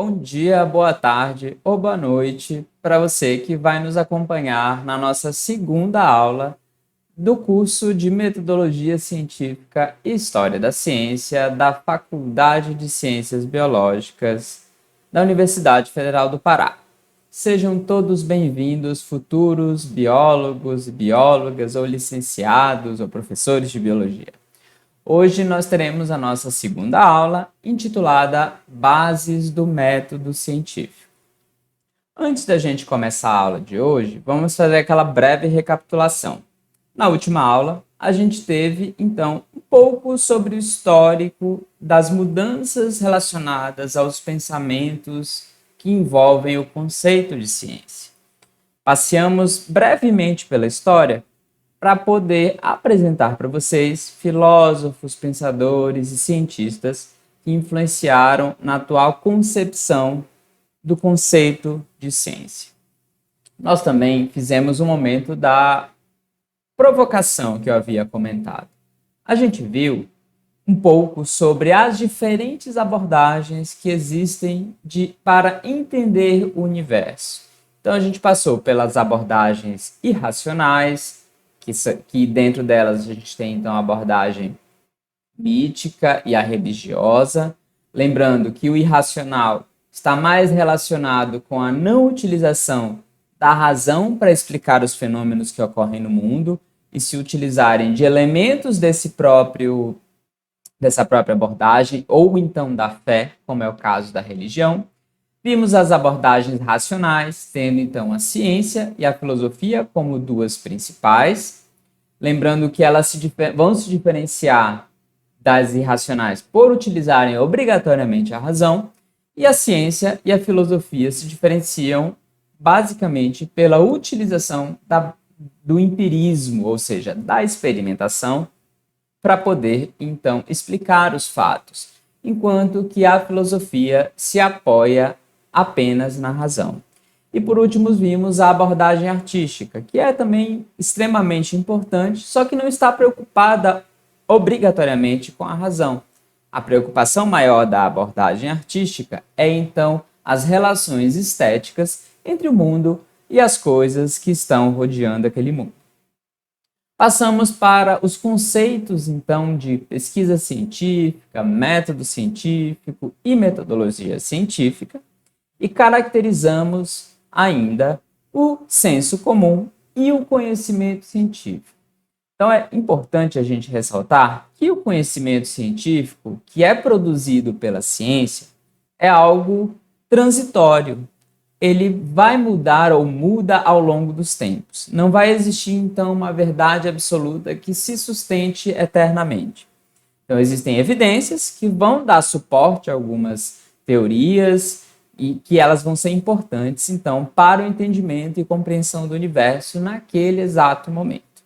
Bom dia, boa tarde ou boa noite para você que vai nos acompanhar na nossa segunda aula do curso de Metodologia Científica e História da Ciência da Faculdade de Ciências Biológicas da Universidade Federal do Pará. Sejam todos bem-vindos, futuros biólogos, biólogas ou licenciados ou professores de biologia. Hoje nós teremos a nossa segunda aula, intitulada Bases do Método Científico. Antes da gente começar a aula de hoje, vamos fazer aquela breve recapitulação. Na última aula, a gente teve, então, um pouco sobre o histórico das mudanças relacionadas aos pensamentos que envolvem o conceito de ciência. Passeamos brevemente pela história para poder apresentar para vocês filósofos, pensadores e cientistas que influenciaram na atual concepção do conceito de ciência. Nós também fizemos um momento da provocação que eu havia comentado. A gente viu um pouco sobre as diferentes abordagens que existem para entender o universo. Então a gente passou pelas abordagens irracionais, que dentro delas a gente tem então a abordagem mítica e a religiosa, lembrando que o irracional está mais relacionado com a não utilização da razão para explicar os fenômenos que ocorrem no mundo e se utilizarem de elementos dessa própria abordagem ou então da fé, como é o caso da religião. Vimos as abordagens racionais, tendo então a ciência e a filosofia como duas principais, lembrando que elas vão se diferenciar das irracionais por utilizarem obrigatoriamente a razão, e a ciência e a filosofia se diferenciam basicamente pela utilização do empirismo, ou seja, da experimentação, para poder então explicar os fatos, enquanto que a filosofia se apoia apenas na razão. E por último vimos a abordagem artística, que é também extremamente importante, só que não está preocupada obrigatoriamente com a razão. A preocupação maior da abordagem artística é então as relações estéticas entre o mundo e as coisas que estão rodeando aquele mundo. Passamos para os conceitos, então, de pesquisa científica, método científico e metodologia científica, e caracterizamos ainda o senso comum e o conhecimento científico. Então é importante a gente ressaltar que o conhecimento científico que é produzido pela ciência é algo transitório. Ele vai mudar ou muda ao longo dos tempos. Não vai existir, então, uma verdade absoluta que se sustente eternamente. Então existem evidências que vão dar suporte a algumas teorias e que elas vão ser importantes, então, para o entendimento e compreensão do universo naquele exato momento.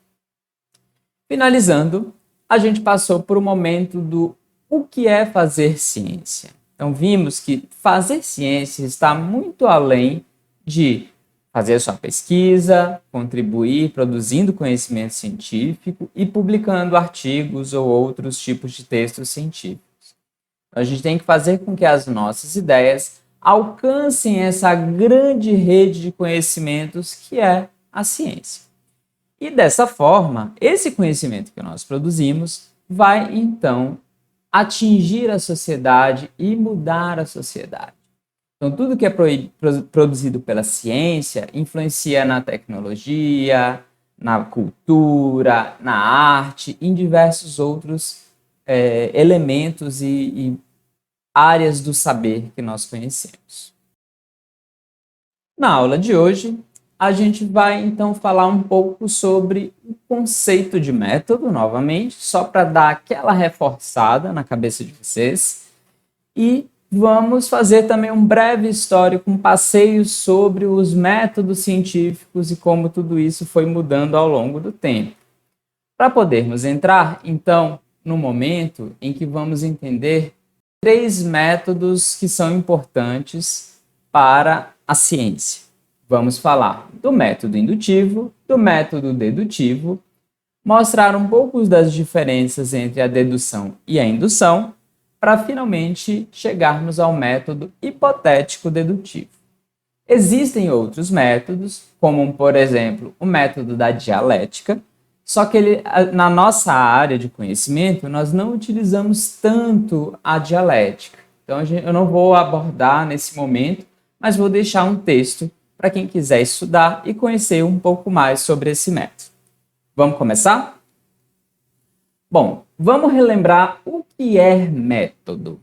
Finalizando, a gente passou por um momento do o que é fazer ciência. Então, vimos que fazer ciência está muito além de fazer sua pesquisa, contribuir produzindo conhecimento científico e publicando artigos ou outros tipos de textos científicos. Então, a gente tem que fazer com que as nossas ideias alcancem essa grande rede de conhecimentos que é a ciência. E dessa forma, esse conhecimento que nós produzimos vai então atingir a sociedade e mudar a sociedade. Então, tudo que é produzido pela ciência influencia na tecnologia, na cultura, na arte, em diversos outros elementos e áreas do saber que nós conhecemos. Na aula de hoje, a gente vai então falar um pouco sobre o conceito de método, novamente, só para dar aquela reforçada na cabeça de vocês. E vamos fazer também um breve histórico, um passeio sobre os métodos científicos e como tudo isso foi mudando ao longo do tempo. Para podermos entrar, então, no momento em que vamos entender 3 métodos que são importantes para a ciência. Vamos falar do método indutivo, do método dedutivo, mostrar um pouco das diferenças entre a dedução e a indução, para finalmente chegarmos ao método hipotético dedutivo. Existem outros métodos, como, por exemplo, o método da dialética, só que na nossa área de conhecimento, nós não utilizamos tanto a dialética. Então, eu não vou abordar nesse momento, mas vou deixar um texto para quem quiser estudar e conhecer um pouco mais sobre esse método. Vamos começar? Bom, vamos relembrar o que é método.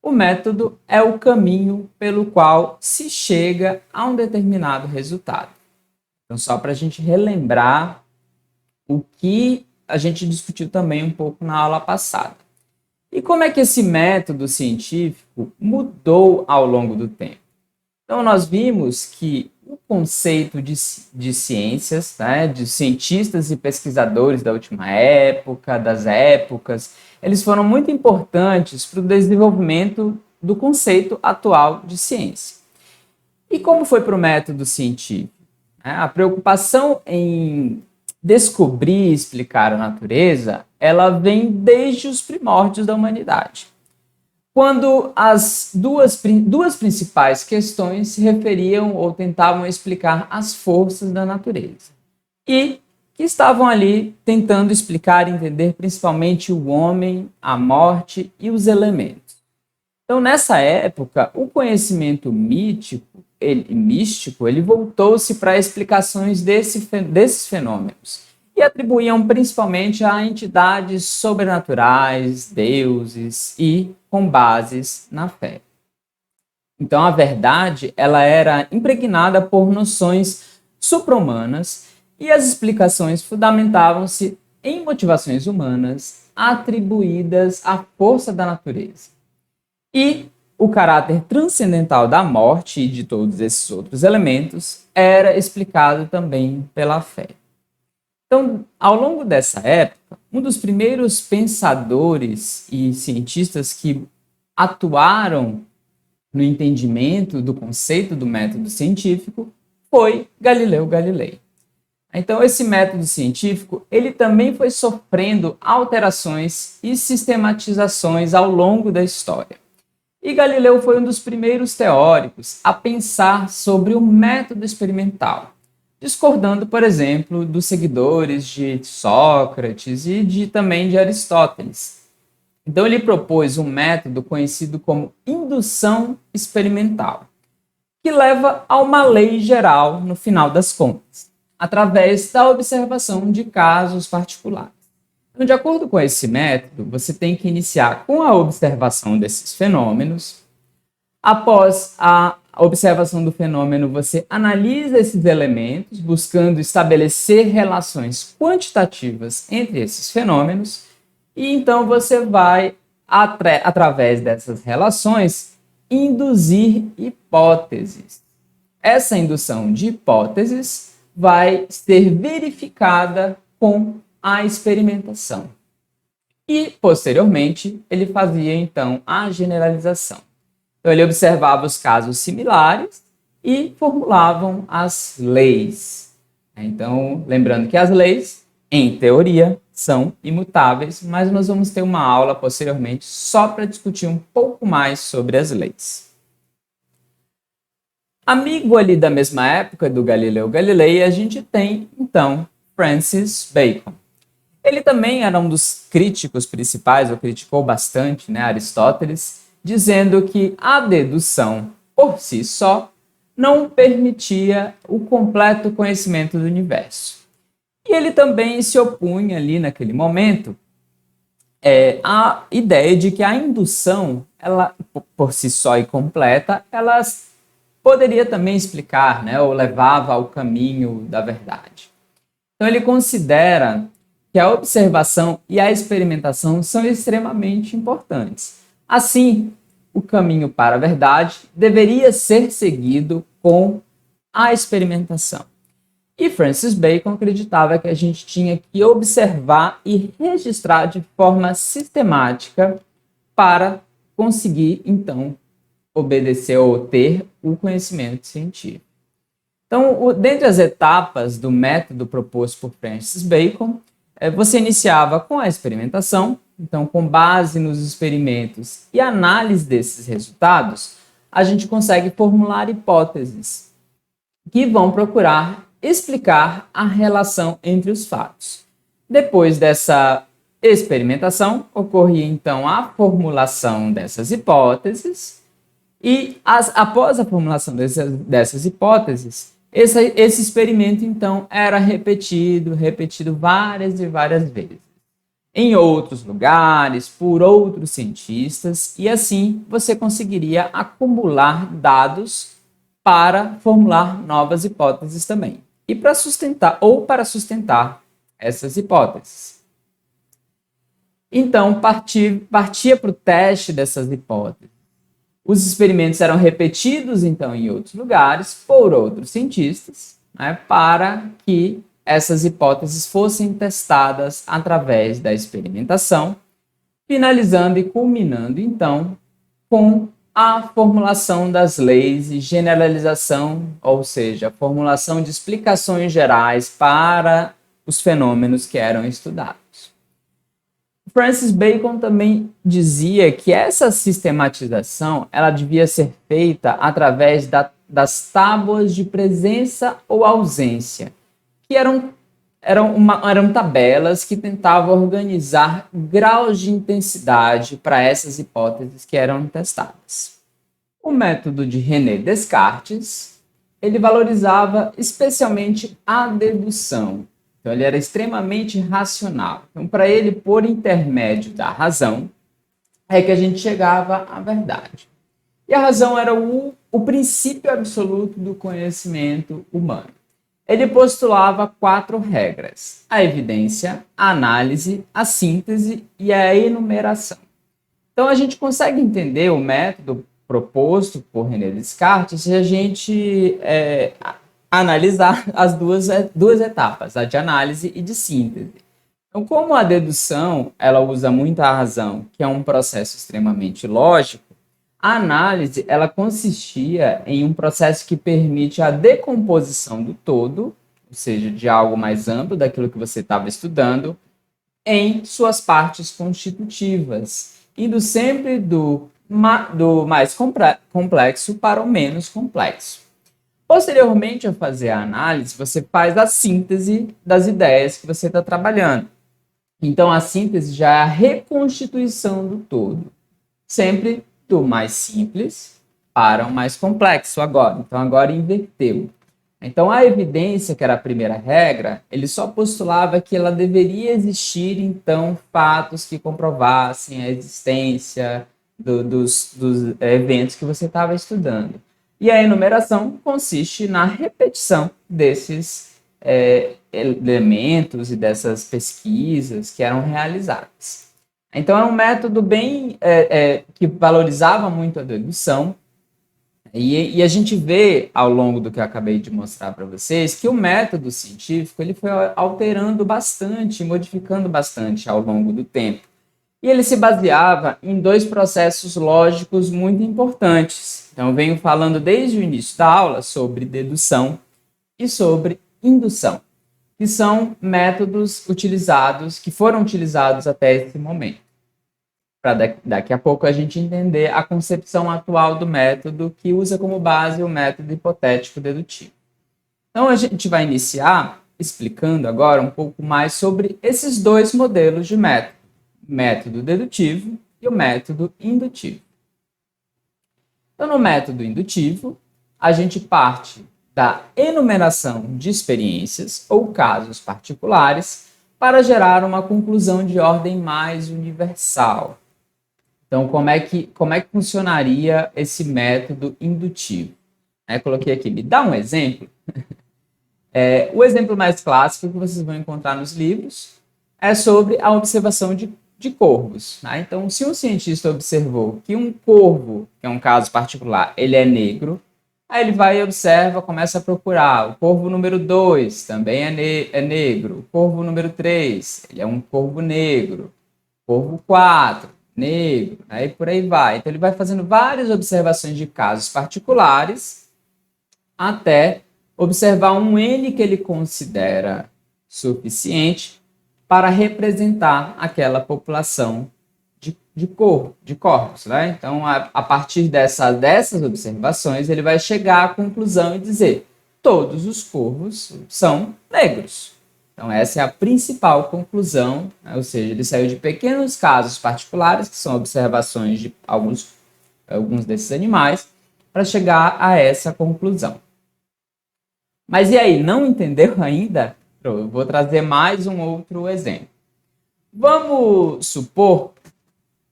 O método é o caminho pelo qual se chega a um determinado resultado. Então, só para a gente relembrar o que a gente discutiu também um pouco na aula passada. E como é que esse método científico mudou ao longo do tempo? Então, nós vimos que o conceito de ciências, né, de cientistas e pesquisadores da última época, das épocas, eles foram muito importantes para o desenvolvimento do conceito atual de ciência. E como foi para o método científico? A preocupação em descobrir e explicar a natureza, ela vem desde os primórdios da humanidade, quando as duas principais questões se referiam ou tentavam explicar as forças da natureza e que estavam ali tentando explicar e entender principalmente o homem, a morte e os elementos. Então, nessa época, o conhecimento místico, ele voltou-se para explicações desses fenômenos e atribuíam principalmente a entidades sobrenaturais, deuses e com bases na fé. Então, a verdade, ela era impregnada por noções supra-humanas e as explicações fundamentavam-se em motivações humanas atribuídas à força da natureza. E o caráter transcendental da morte e de todos esses outros elementos era explicado também pela fé. Então, ao longo dessa época, um dos primeiros pensadores e cientistas que atuaram no entendimento do conceito do método científico foi Galileu Galilei. Então, esse método científico, ele também foi sofrendo alterações e sistematizações ao longo da história. E Galileu foi um dos primeiros teóricos a pensar sobre o método experimental, discordando, por exemplo, dos seguidores de Sócrates e também de Aristóteles. Então, ele propôs um método conhecido como indução experimental, que leva a uma lei geral no final das contas, através da observação de casos particulares. Então, de acordo com esse método, você tem que iniciar com a observação desses fenômenos. Após a observação do fenômeno, você analisa esses elementos, buscando estabelecer relações quantitativas entre esses fenômenos, e então você vai, através dessas relações, induzir hipóteses. Essa indução de hipóteses vai ser verificada com a experimentação. E, posteriormente, ele fazia, então, a generalização. Então, ele observava os casos similares e formulavam as leis. Então, lembrando que as leis, em teoria, são imutáveis, mas nós vamos ter uma aula, posteriormente, só para discutir um pouco mais sobre as leis. Amigo ali da mesma época do Galileu Galilei, a gente tem, então, Francis Bacon. Ele também era um dos críticos principais, ou criticou bastante, né, Aristóteles, dizendo que a dedução, por si só, não permitia o completo conhecimento do universo. E ele também se opunha ali, naquele momento, à ideia de que a indução, ela, por si só e completa, ela poderia também explicar, né, ou levava ao caminho da verdade. Então ele considera que a observação e a experimentação são extremamente importantes. Assim, o caminho para a verdade deveria ser seguido com a experimentação. E Francis Bacon acreditava que a gente tinha que observar e registrar de forma sistemática para conseguir, então, obedecer ou ter o conhecimento científico. Então, dentre as etapas do método proposto por Francis Bacon, você iniciava com a experimentação, Então, com base nos experimentos e análise desses resultados, a gente consegue formular hipóteses que vão procurar explicar a relação entre os fatos. Depois dessa experimentação, ocorria então a formulação dessas hipóteses e após a formulação dessas hipóteses, esse experimento então era repetido várias e várias vezes, em outros lugares, por outros cientistas, e assim você conseguiria acumular dados para formular novas hipóteses também. E para sustentar essas hipóteses. Então, partia para o teste dessas hipóteses. Os experimentos eram repetidos, então, em outros lugares, por outros cientistas, né, para que essas hipóteses fossem testadas através da experimentação, finalizando e culminando, então, com a formulação das leis e generalização, ou seja, a formulação de explicações gerais para os fenômenos que eram estudados. Francis Bacon também dizia que essa sistematização ela devia ser feita através das tábuas de presença ou ausência, que eram tabelas que tentavam organizar graus de intensidade para essas hipóteses que eram testadas. O método de René Descartes, ele valorizava especialmente a dedução. Então, ele era extremamente racional. Então, para ele, por intermédio da razão, é que a gente chegava à verdade. E a razão era o princípio absoluto do conhecimento humano. Ele postulava 4 regras: a evidência, a análise, a síntese e a enumeração. Então, a gente consegue entender o método proposto por René Descartes se a gente analisar as duas etapas, a de análise e de síntese. Então, como a dedução ela usa muito a razão, que é um processo extremamente lógico, a análise ela consistia em um processo que permite a decomposição do todo, ou seja, de algo mais amplo daquilo que você estava estudando, em suas partes constitutivas, indo sempre do mais complexo para o menos complexo. Posteriormente a fazer a análise, você faz a síntese das ideias que você está trabalhando. Então, a síntese já é a reconstituição do todo, sempre do mais simples para o mais complexo agora. Então, agora inverteu. Então, a evidência, que era a primeira regra, ele só postulava que ela deveria existir, então, fatos que comprovassem a existência dos eventos que você estava estudando. E a enumeração consiste na repetição desses elementos e dessas pesquisas que eram realizadas. Então, é um método bem que valorizava muito a dedução, e a gente vê, ao longo do que eu acabei de mostrar para vocês, que o método científico ele foi alterando bastante, modificando bastante ao longo do tempo. E ele se baseava em 2 processos lógicos muito importantes. Então, eu venho falando desde o início da aula sobre dedução e sobre indução, que são métodos que foram utilizados até esse momento. Para daqui a pouco a gente entender a concepção atual do método, que usa como base o método hipotético dedutivo. Então, a gente vai iniciar explicando agora um pouco mais sobre esses 2 modelos de método: o método dedutivo e o método indutivo. Então, no método indutivo, a gente parte da enumeração de experiências ou casos particulares para gerar uma conclusão de ordem mais universal. Então, como é que funcionaria esse método indutivo? Coloquei aqui, me dá um exemplo. O exemplo mais clássico que vocês vão encontrar nos livros é sobre a observação de corvos. Então, se um cientista observou que um corvo, que é um caso particular, ele é negro, aí ele vai e observa, começa a procurar. O corvo número 2 também é negro. O corvo número 3, ele é um corvo negro. Corvo 4, negro. Aí por aí vai. Então, ele vai fazendo várias observações de casos particulares até observar um N que ele considera suficiente para representar aquela população de corpos, né? Então, a partir dessas observações, ele vai chegar à conclusão e dizer: todos os corvos são negros. Então, essa é a principal conclusão, né? Ou seja, ele saiu de pequenos casos particulares, que são observações de alguns desses animais, para chegar a essa conclusão. Mas e aí, não entendeu ainda? Eu vou trazer mais um outro exemplo. Vamos supor,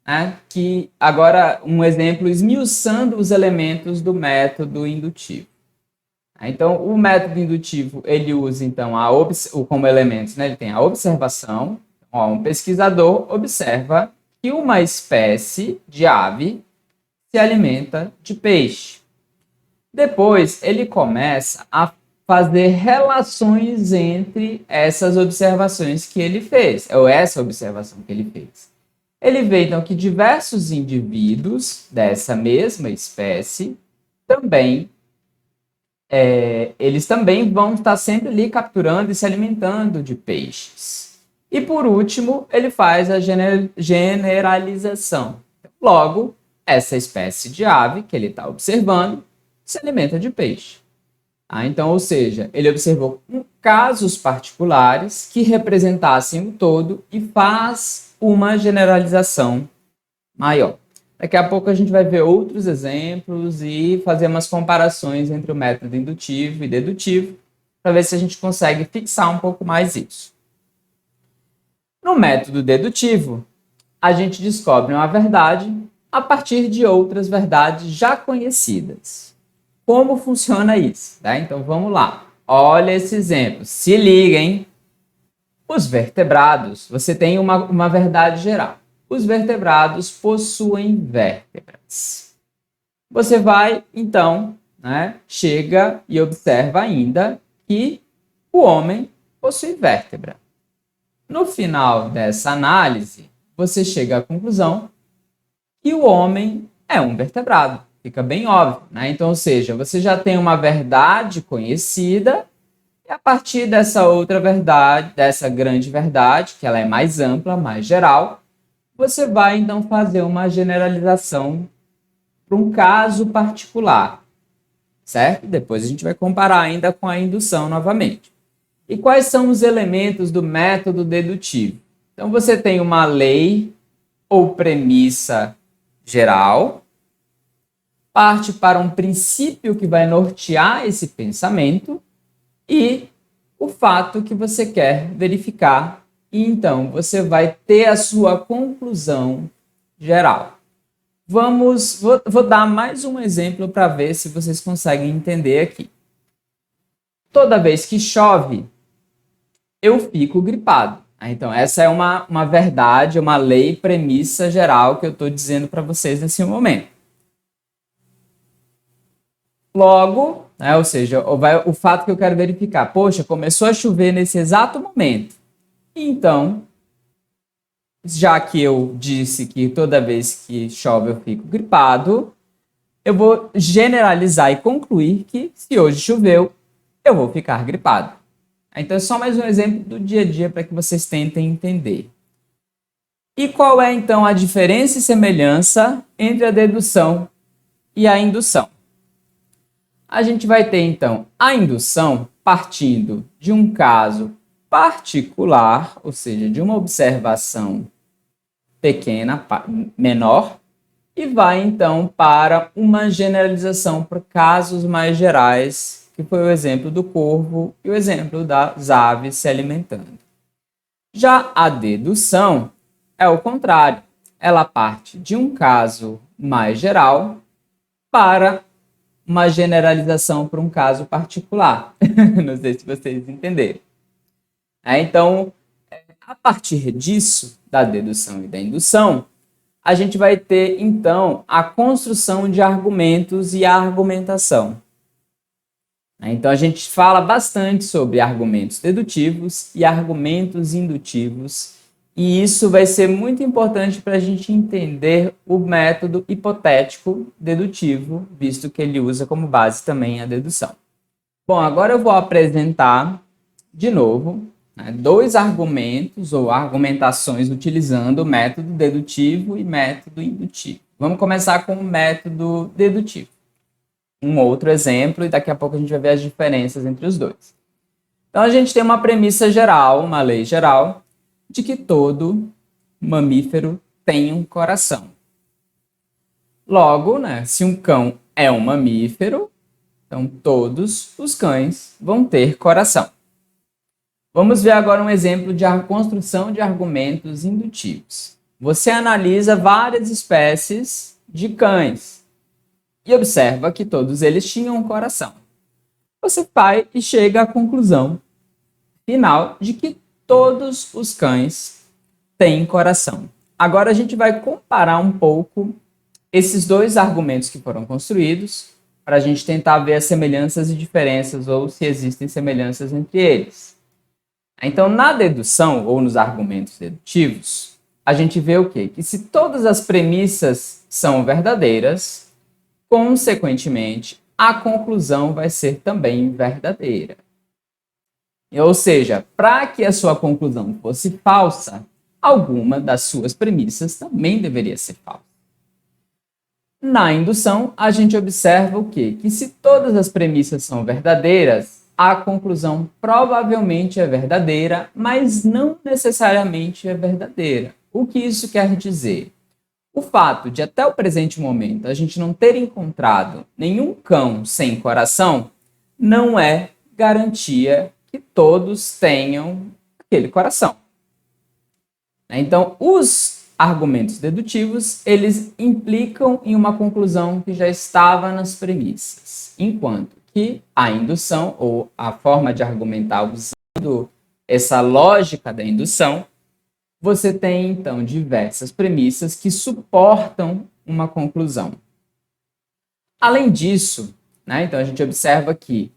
né, que agora um exemplo esmiuçando os elementos do método indutivo. Então, o método indutivo, ele usa, então, como elementos, né, ele tem a observação. Ó, um pesquisador observa que uma espécie de ave se alimenta de peixe. Depois, ele começa a fazer relações entre essas observações que ele fez, ou essa observação que ele fez. Ele vê, então, que diversos indivíduos dessa mesma espécie também eles também vão estar sempre ali capturando e se alimentando de peixes. E por último, ele faz a generalização. Logo, essa espécie de ave que ele está observando se alimenta de peixe. Então, ou seja, ele observou casos particulares que representassem o todo e faz uma generalização maior. Daqui a pouco a gente vai ver outros exemplos e fazer umas comparações entre o método indutivo e dedutivo, para ver se a gente consegue fixar um pouco mais isso. No método dedutivo, a gente descobre uma verdade a partir de outras verdades já conhecidas. Como funciona isso? Tá? Então vamos lá. Olha esse exemplo. Se liga, hein? Os vertebrados, você tem uma verdade geral. Os vertebrados possuem vértebras. Você vai, então, né, chega e observa ainda que o homem possui vértebra. No final dessa análise, você chega à conclusão que o homem é um vertebrado. Fica bem óbvio, né? Então, ou seja, você já tem uma verdade conhecida e a partir dessa outra verdade, dessa grande verdade, que ela é mais ampla, mais geral, você vai, então, fazer uma generalização para um caso particular, certo? Depois a gente vai comparar ainda com a indução novamente. E quais são os elementos do método dedutivo? Então, você tem uma lei ou premissa geral, parte para um princípio que vai nortear esse pensamento e o fato que você quer verificar. E então, você vai ter a sua conclusão geral. Vou dar mais um exemplo para ver se vocês conseguem entender aqui. Toda vez que chove, eu fico gripado. Então, essa é uma verdade, uma lei, premissa geral que eu estou dizendo para vocês nesse momento. Logo, né, ou seja, o fato que eu quero verificar, poxa, começou a chover nesse exato momento. Então, já que eu disse que toda vez que chove eu fico gripado, eu vou generalizar e concluir que se hoje choveu, eu vou ficar gripado. Então, é só mais um exemplo do dia a dia para que vocês tentem entender. E qual é, então, a diferença e semelhança entre a dedução e a indução? A gente vai ter, então, a indução partindo de um caso particular, ou seja, de uma observação pequena, menor, e vai, então, para uma generalização para casos mais gerais, que foi o exemplo do corvo e o exemplo das aves se alimentando. Já a dedução é o contrário. Ela parte de um caso mais geral para uma generalização para um caso particular. Não sei se vocês entenderam. Então, a partir disso, da dedução e da indução, a gente vai ter, então, a construção de argumentos e a argumentação. Então, a gente fala bastante sobre argumentos dedutivos e argumentos indutivos, e isso vai ser muito importante para a gente entender o método hipotético dedutivo, visto que ele usa como base também a dedução. Bom, agora eu vou apresentar, de novo, né? Dois argumentos ou argumentações utilizando o método dedutivo e método indutivo. Vamos começar com o método dedutivo. Um outro exemplo, e daqui a pouco a gente vai ver as diferenças entre os dois. Então, a gente tem uma premissa geral, uma lei geral, de que todo mamífero tem um coração. Logo, né, se um cão é um mamífero, então todos os cães vão ter coração. Vamos ver agora um exemplo de construção de argumentos indutivos. Você analisa várias espécies de cães e observa que todos eles tinham um coração. Você vai e chega à conclusão final de que todos os cães têm coração. Agora a gente vai comparar um pouco esses dois argumentos que foram construídos para a gente tentar ver as semelhanças e diferenças ou se existem semelhanças entre eles. Então, na dedução ou nos argumentos dedutivos, a gente vê o quê? Que se todas as premissas são verdadeiras, consequentemente, a conclusão vai ser também verdadeira. Ou seja, para que a sua conclusão fosse falsa, alguma das suas premissas também deveria ser falsa. Na indução, a gente observa o quê? Que se todas as premissas são verdadeiras, a conclusão provavelmente é verdadeira, mas não necessariamente é verdadeira. O que isso quer dizer? O fato de até o presente momento a gente não ter encontrado nenhum cão sem coração não é garantia que todos tenham aquele coração. Então, os argumentos dedutivos, eles implicam em uma conclusão que já estava nas premissas, enquanto que a indução, ou a forma de argumentar usando essa lógica da indução, você tem, então, diversas premissas que suportam uma conclusão. Além disso, né, então a gente observa que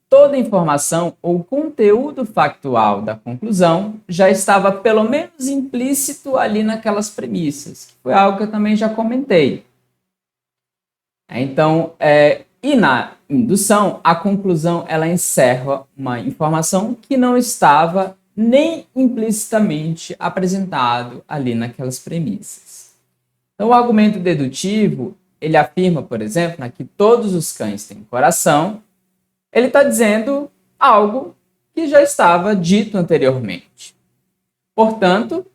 toda informação ou conteúdo factual da conclusão já estava pelo menos implícito ali naquelas premissas, que foi algo que eu também já comentei. Então, e na indução, a conclusão ela encerra uma informação que não estava nem implicitamente apresentado ali naquelas premissas. Então, o argumento dedutivo, ele afirma, por exemplo, que todos os cães têm coração. Ele está dizendo algo que já estava dito anteriormente. Portanto,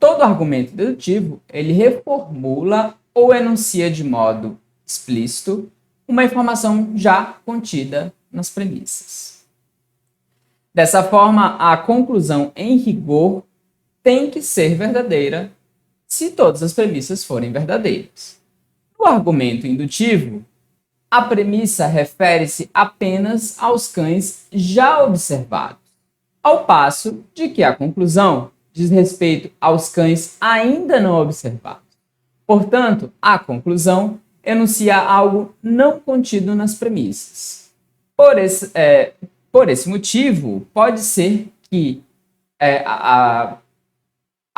todo argumento dedutivo, ele reformula ou enuncia de modo explícito uma informação já contida nas premissas. Dessa forma, a conclusão em rigor tem que ser verdadeira se todas as premissas forem verdadeiras. No argumento indutivo, a premissa refere-se apenas aos cães já observados, ao passo de que a conclusão diz respeito aos cães ainda não observados. Portanto, a conclusão enuncia algo não contido nas premissas. Por esse motivo, pode ser que a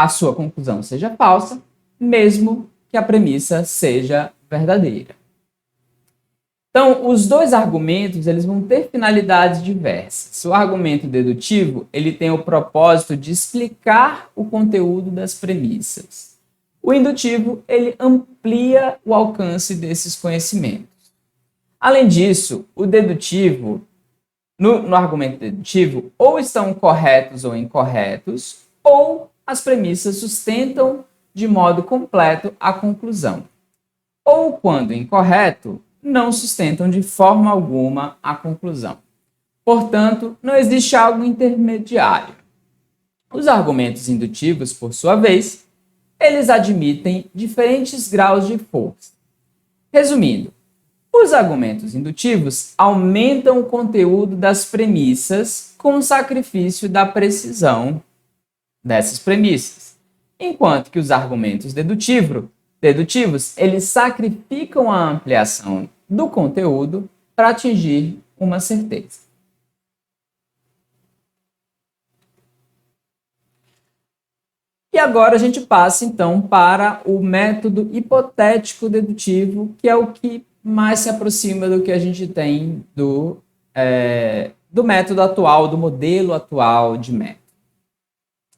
sua conclusão seja falsa, mesmo que a premissa seja verdadeira. Então, os dois argumentos eles vão ter finalidades diversas. O argumento dedutivo ele tem o propósito de explicar o conteúdo das premissas. O indutivo ele amplia o alcance desses conhecimentos. Além disso, o dedutivo, no argumento dedutivo, ou estão corretos ou incorretos, ou as premissas sustentam de modo completo a conclusão. Ou, quando incorreto, não sustentam de forma alguma a conclusão. Portanto, não existe algo intermediário. Os argumentos indutivos, por sua vez, eles admitem diferentes graus de força. Resumindo, os argumentos indutivos aumentam o conteúdo das premissas com o sacrifício da precisão dessas premissas, enquanto que os argumentos dedutivos, eles sacrificam a ampliação do conteúdo para atingir uma certeza. E agora a gente passa, então, para o método hipotético dedutivo, que é o que mais se aproxima do que a gente tem do método atual, do modelo atual de método.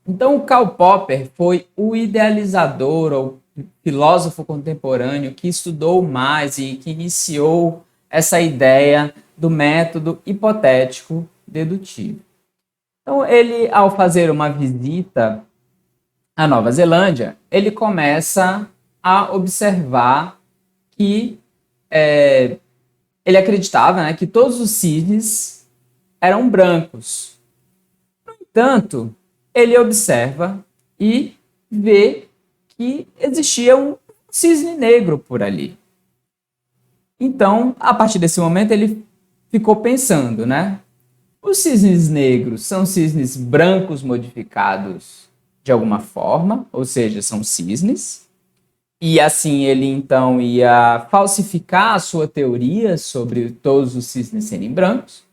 Então, o Karl Popper foi o idealizador ou filósofo contemporâneo que estudou mais e que iniciou essa ideia do método hipotético dedutivo. Então, ele, ao fazer uma visita à Nova Zelândia, ele começa a observar que ele acreditava, né, que todos os cisnes eram brancos. No entanto, ele observa e vê que existia um cisne negro por ali. Então, a partir desse momento, ele ficou pensando, né? Os cisnes negros são cisnes brancos modificados de alguma forma, ou seja, são cisnes. E assim ele então ia falsificar a sua teoria sobre todos os cisnes serem brancos?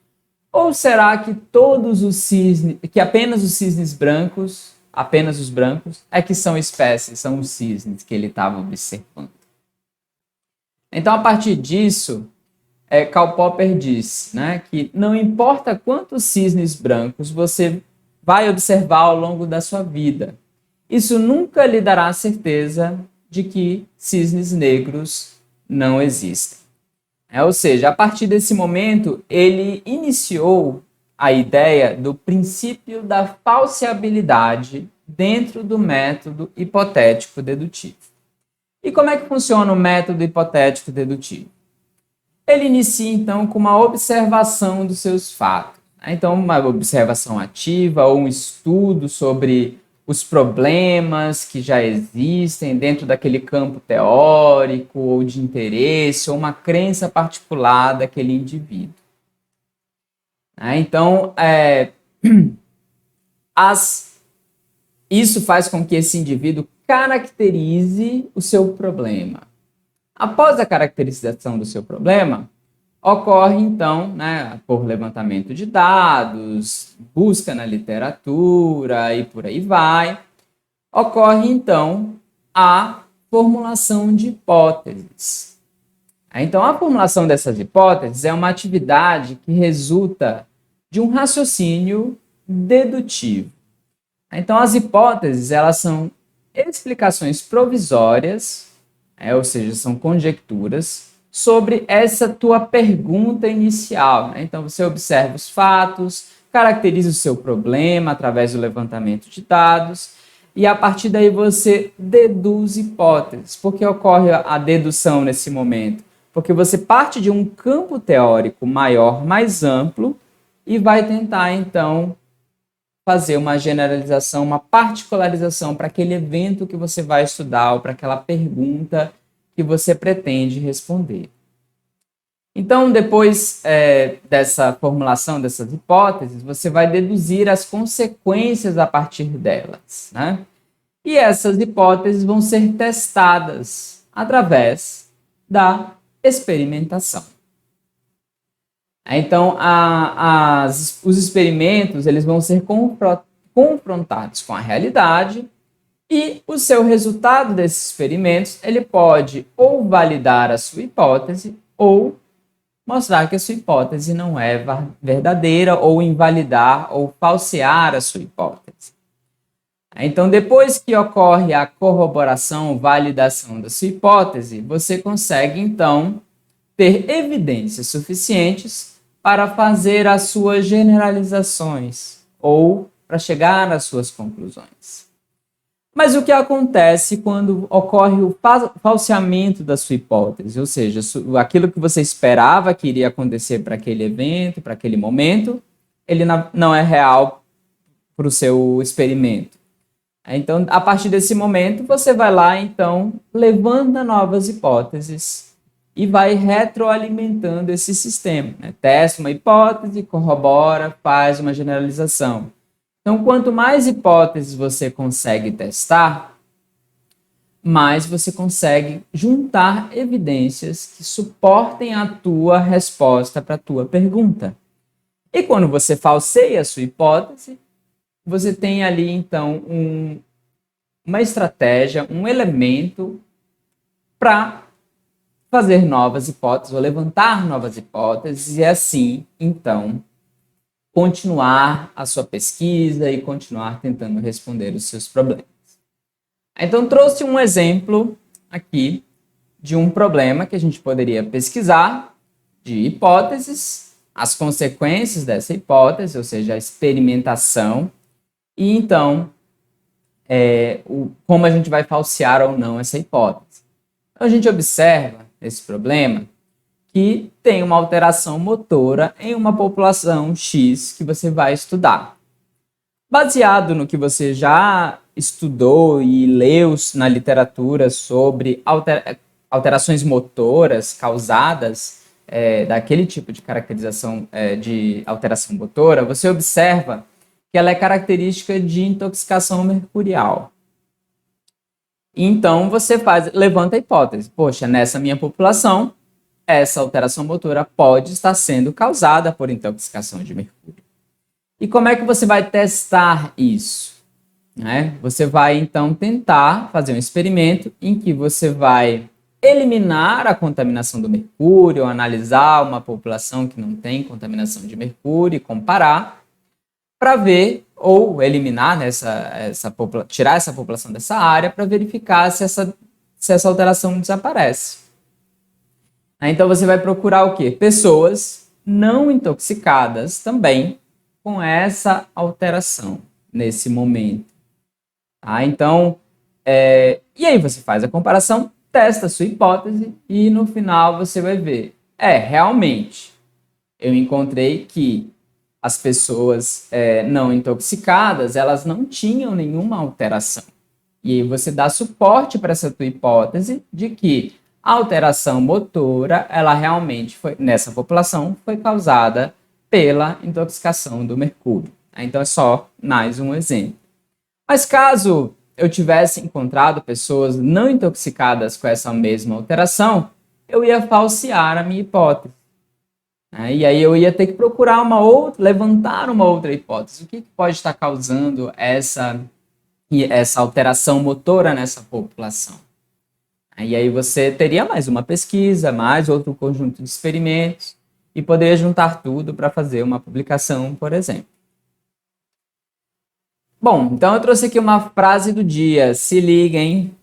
Ou será que todos os cisnes, que apenas os cisnes brancos, apenas os brancos, é que são espécies, são os cisnes que ele estava observando? Então, a partir disso, Karl Popper diz, né, que não importa quantos cisnes brancos você vai observar ao longo da sua vida, isso nunca lhe dará a certeza de que cisnes negros não existem. Ou seja, a partir desse momento, ele iniciou a ideia do princípio da falseabilidade dentro do método hipotético dedutivo. E como é que funciona o método hipotético dedutivo? Ele inicia, então, com uma observação dos seus fatos. Então, uma observação ativa ou um estudo sobre os problemas que já existem dentro daquele campo teórico ou de interesse ou uma crença particular daquele indivíduo. Então, isso faz com que esse indivíduo caracterize o seu problema. Após a caracterização do seu problema, ocorre então, né, por levantamento de dados, busca na literatura e por aí vai, ocorre então a formulação de hipóteses. Então, a formulação dessas hipóteses é uma atividade que resulta de um raciocínio dedutivo. Então, as hipóteses, elas são explicações provisórias, ou seja, são conjecturas, sobre essa tua pergunta inicial. Então, você observa os fatos, caracteriza o seu problema através do levantamento de dados, e a partir daí você deduz hipóteses. Por que ocorre a dedução nesse momento? Porque você parte de um campo teórico maior, mais amplo, e vai tentar, então, fazer uma generalização, uma particularização para aquele evento que você vai estudar ou para aquela pergunta que você pretende responder. Então, depois dessa formulação dessas hipóteses, você vai deduzir as consequências a partir delas, né? E essas hipóteses vão ser testadas através da experimentação. Então, os experimentos eles vão ser confrontados com a realidade e o seu resultado desses experimentos ele pode ou validar a sua hipótese ou mostrar que a sua hipótese não é verdadeira ou invalidar ou falsear a sua hipótese. Então, depois que ocorre a corroboração ou validação da sua hipótese, você consegue, então, ter evidências suficientes para fazer as suas generalizações ou para chegar às suas conclusões. Mas o que acontece quando ocorre o falseamento da sua hipótese? Ou seja, aquilo que você esperava que iria acontecer para aquele evento, para aquele momento, ele não é real para o seu experimento. Então, a partir desse momento, você vai lá, então, levanta novas hipóteses e vai retroalimentando esse sistema, né? Testa uma hipótese, corrobora, faz uma generalização. Então, quanto mais hipóteses você consegue testar, mais você consegue juntar evidências que suportem a tua resposta para a tua pergunta. E quando você falseia a sua hipótese, você tem ali, então, uma estratégia, um elemento para fazer novas hipóteses ou levantar novas hipóteses e assim, então, continuar a sua pesquisa e continuar tentando responder os seus problemas. Então, trouxe um exemplo aqui de um problema que a gente poderia pesquisar, de hipóteses, as consequências dessa hipótese, ou seja, a experimentação, e então, como a gente vai falsear ou não essa hipótese. Então, a gente observa nesse problema que tem uma alteração motora em uma população X que você vai estudar. Baseado no que você já estudou e leu na literatura sobre alterações motoras causadas daquele tipo de caracterização de alteração motora, você observa que ela é característica de intoxicação mercurial. Então, você levanta a hipótese. Poxa, nessa minha população, essa alteração motora pode estar sendo causada por intoxicação de mercúrio. E como é que você vai testar isso? Você vai, então, tentar fazer um experimento em que você vai eliminar a contaminação do mercúrio, analisar uma população que não tem contaminação de mercúrio e comparar para ver, ou eliminar tirar essa população dessa área para verificar se essa alteração desaparece. Então você vai procurar o quê? Pessoas não intoxicadas também com essa alteração nesse momento. Então, e aí você faz a comparação, testa a sua hipótese e no final você vai ver, realmente, eu encontrei que as pessoas não intoxicadas, elas não tinham nenhuma alteração. E aí você dá suporte para essa tua hipótese de que a alteração motora, ela realmente nessa população, foi causada pela intoxicação do mercúrio. Então é só mais um exemplo. Mas caso eu tivesse encontrado pessoas não intoxicadas com essa mesma alteração, eu ia falsear a minha hipótese. E aí eu ia ter que procurar levantar uma outra hipótese. O que pode estar causando essa alteração motora nessa população? E aí você teria mais uma pesquisa, mais outro conjunto de experimentos e poderia juntar tudo para fazer uma publicação, por exemplo. Bom, então eu trouxe aqui uma frase do dia. Se liguem.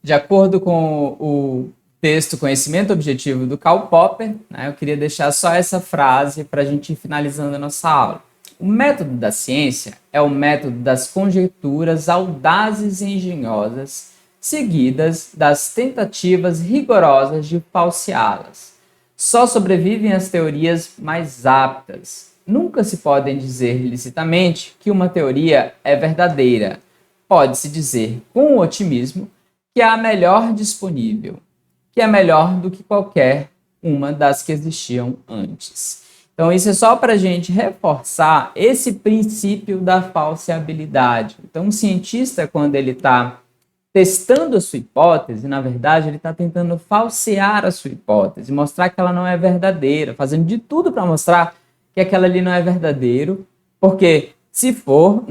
De acordo com o texto Conhecimento Objetivo do Karl Popper, eu queria deixar só essa frase para a gente ir finalizando a nossa aula. O método da ciência é o método das conjecturas audazes e engenhosas, seguidas das tentativas rigorosas de falseá-las. Só sobrevivem as teorias mais aptas. Nunca se pode dizer licitamente que uma teoria é verdadeira. Pode-se dizer com otimismo que é a melhor disponível, que é melhor do que qualquer uma das que existiam antes. Então, isso é só para a gente reforçar esse princípio da falseabilidade. Então, um cientista, quando ele está testando a sua hipótese, na verdade, ele está tentando falsear a sua hipótese, mostrar que ela não é verdadeira, fazendo de tudo para mostrar que aquela ali não é verdadeiro, porque se for,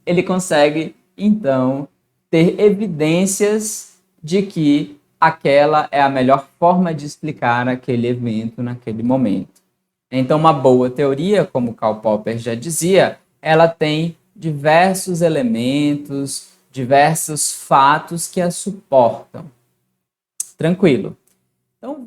ele consegue, então, ter evidências de que aquela é a melhor forma de explicar aquele evento naquele momento. Então, uma boa teoria, como Karl Popper já dizia, ela tem diversos elementos, diversos fatos que a suportam. Tranquilo. Então,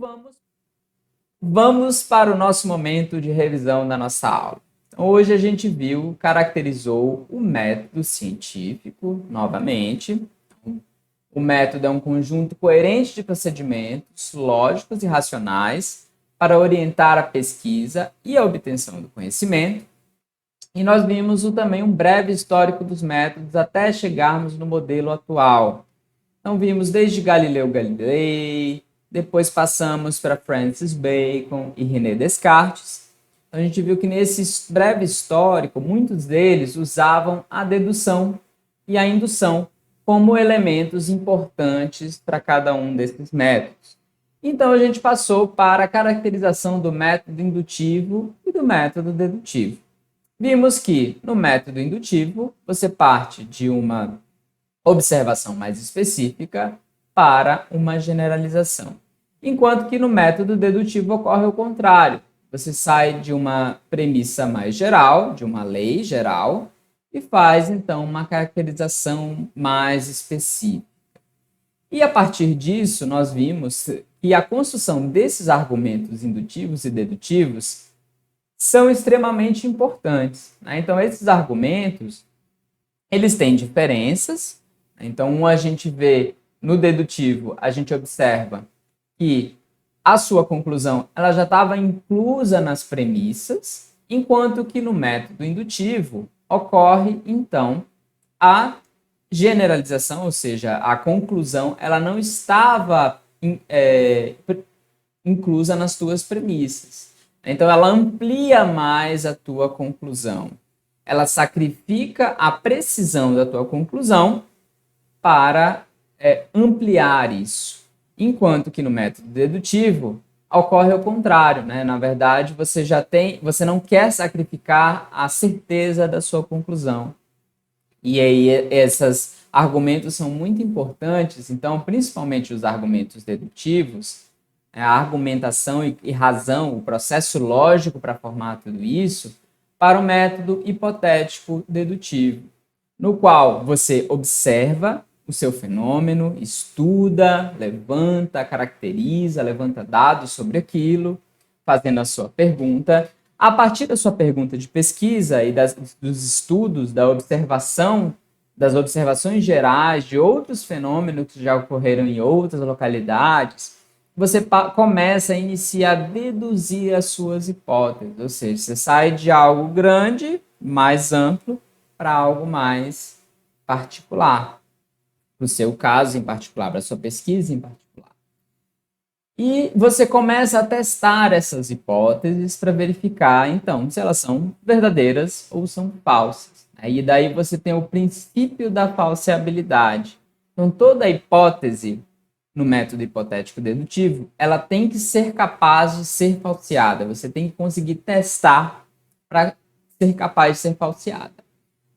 vamos para o nosso momento de revisão da nossa aula. Então, hoje a gente caracterizou o método científico, novamente. O método é um conjunto coerente de procedimentos lógicos e racionais para orientar a pesquisa e a obtenção do conhecimento. E nós vimos também um breve histórico dos métodos até chegarmos no modelo atual. Então vimos desde Galileu Galilei, depois passamos para Francis Bacon e René Descartes. Então, a gente viu que nesse breve histórico, muitos deles usavam a dedução e a indução como elementos importantes para cada um desses métodos. Então, a gente passou para a caracterização do método indutivo e do método dedutivo. Vimos que, no método indutivo, você parte de uma observação mais específica para uma generalização. Enquanto que no método dedutivo ocorre o contrário. Você sai de uma premissa mais geral, de uma lei geral, e faz, então, uma caracterização mais específica. E a partir disso, nós vimos que a construção desses argumentos indutivos e dedutivos são extremamente importantes, né? Então, esses argumentos, eles têm diferenças. Então, a gente vê no dedutivo, a gente observa que a sua conclusão ela já estava inclusa nas premissas, enquanto que no método indutivo ocorre, então, a generalização, ou seja, a conclusão, ela não estava inclusa nas tuas premissas. Então, ela amplia mais a tua conclusão. Ela sacrifica a precisão da tua conclusão para ampliar isso. Enquanto que no método dedutivo ocorre o contrário, né? Na verdade, você não quer sacrificar a certeza da sua conclusão. E aí esses argumentos são muito importantes, então, principalmente os argumentos dedutivos, a argumentação e razão, o processo lógico para formar tudo isso, para o método hipotético dedutivo, no qual você observa o seu fenômeno, estuda, levanta, caracteriza, levanta dados sobre aquilo, fazendo a sua pergunta. A partir da sua pergunta de pesquisa e dos estudos, da observação, das observações gerais de outros fenômenos que já ocorreram em outras localidades, você começa a iniciar a deduzir as suas hipóteses, ou seja, você sai de algo grande, mais amplo, para algo mais particular, para o seu caso em particular, para a sua pesquisa em particular. E você começa a testar essas hipóteses para verificar, então, se elas são verdadeiras ou são falsas. E daí você tem o princípio da falseabilidade. Então, toda hipótese no método hipotético dedutivo, ela tem que ser capaz de ser falseada. Você tem que conseguir testar para ser capaz de ser falseada.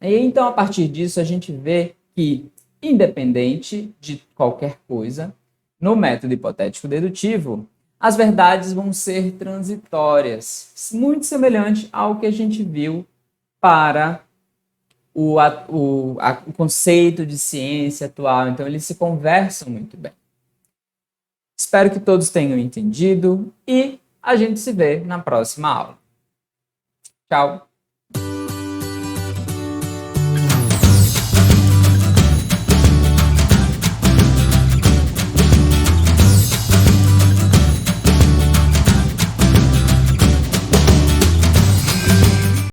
E então, a partir disso, a gente vê que, independente de qualquer coisa, no método hipotético dedutivo, as verdades vão ser transitórias, muito semelhante ao que a gente viu para o conceito de ciência atual. Então, eles se conversam muito bem. Espero que todos tenham entendido e a gente se vê na próxima aula. Tchau!